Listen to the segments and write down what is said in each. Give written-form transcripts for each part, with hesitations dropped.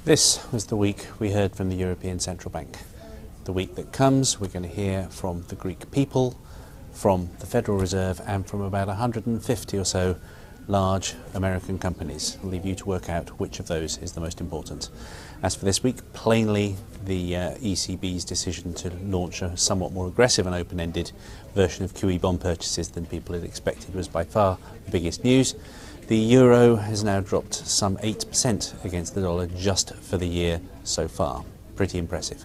This was the week we heard from the European Central Bank. The week that comes, we're going to hear from the Greek people, from the Federal Reserve, and from about 150 or so large American companies. I'll leave you to work out which of those is the most important. As for this week, plainly the ECB's decision to launch a somewhat more aggressive and open-ended version of QE bond purchases than people had expected was by far the biggest news. The euro has now dropped some 8% against the dollar just for the year so far. Pretty impressive.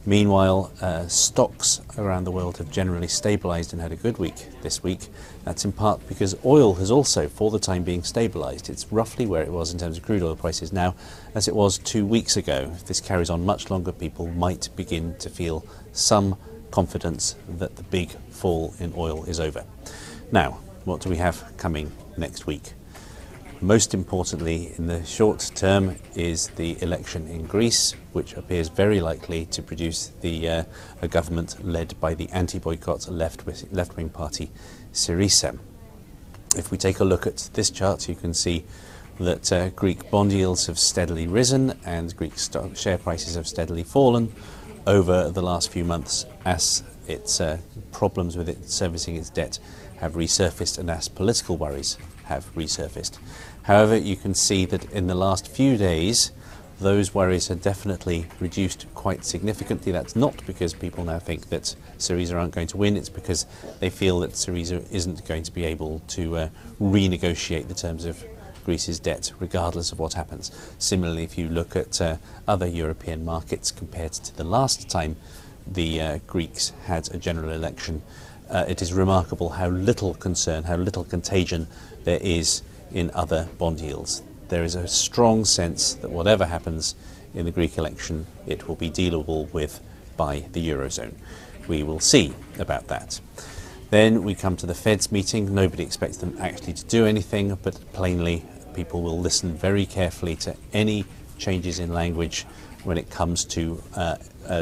Meanwhile, stocks around the world have generally stabilised and had a good week this week. That's in part because oil has also, for the time being, stabilised. It's roughly where it was in terms of crude oil prices now as it was 2 weeks ago. If this carries on much longer, people might begin to feel some confidence that the big fall in oil is over. Now, what do we have coming next week? Most importantly, in the short term, is the election in Greece, which appears very likely to produce a government led by the anti-boycott left-wing party Syriza. If we take a look at this chart, you can see that Greek bond yields have steadily risen and Greek share prices have steadily fallen over the last few months as its problems with it servicing its debt have resurfaced and as political worries have resurfaced. However, you can see that in the last few days those worries are definitely reduced quite significantly. That's not because people now think that Syriza aren't going to win, it's because they feel that Syriza isn't going to be able to renegotiate the terms of Greece's debt regardless of what happens. Similarly, if you look at other European markets compared to the last time the Greeks had a general election, it is remarkable how little concern, how little contagion there is in other bond yields. There is a strong sense that whatever happens in the Greek election, it will be dealable with by the Eurozone. We will see about that. Then we come to the Fed's meeting. Nobody expects them actually to do anything, but plainly people will listen very carefully to any changes in language when it comes to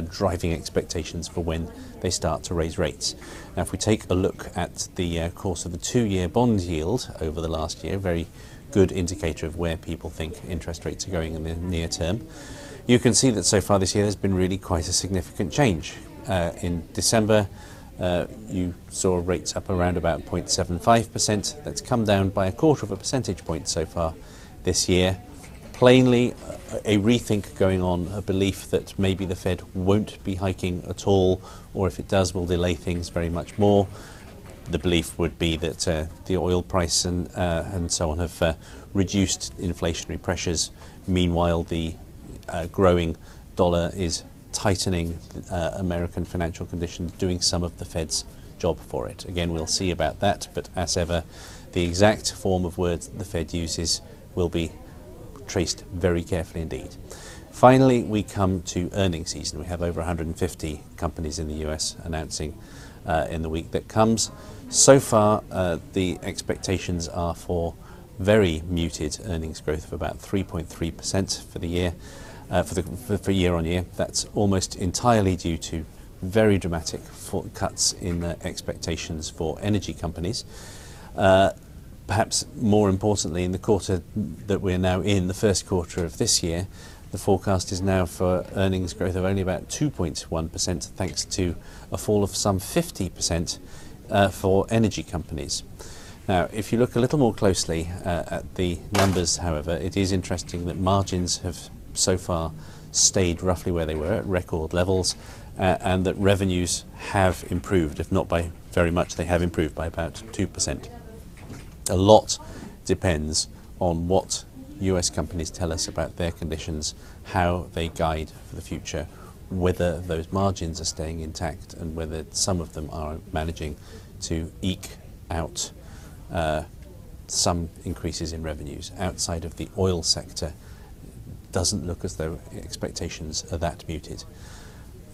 driving expectations for when they start to raise rates. Now, if we take a look at the course of the 2-year bond yield over the last year, very good indicator of where people think interest rates are going in the near term, you can see that so far this year there's been really quite a significant change. In December, you saw rates up around about 0.75%. That's come down by a quarter of a percentage point so far this year. Plainly, a rethink going on, a belief that maybe the Fed won't be hiking at all, or if it does, will delay things very much more. The belief would be that the oil price and so on have reduced inflationary pressures. Meanwhile, the growing dollar is tightening American financial conditions, doing some of the Fed's job for it. Again, we'll see about that, but as ever, the exact form of words that the Fed uses will be traced very carefully indeed. Finally, we come to earnings season. We have over 150 companies in the US announcing in the week that comes. So far, the expectations are for very muted earnings growth of about 3.3% for the year, for year on year. That's almost entirely due to very dramatic cuts in expectations for energy companies. Perhaps more importantly, in the quarter that we're now in, the first quarter of this year, the forecast is now for earnings growth of only about 2.1%, thanks to a fall of some 50% for energy companies. Now, if you look a little more closely at the numbers, however, it is interesting that margins have so far stayed roughly where they were at record levels, and that revenues have improved. If not by very much, they have improved by about 2%. A lot depends on what US companies tell us about their conditions, how they guide for the future, whether those margins are staying intact and whether some of them are managing to eke out some increases in revenues. Outside of the oil sector, doesn't look as though expectations are that muted.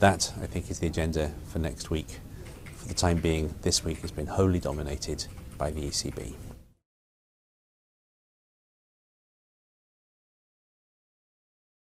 That, I think, is the agenda for next week. For the time being, this week has been wholly dominated by the ECB.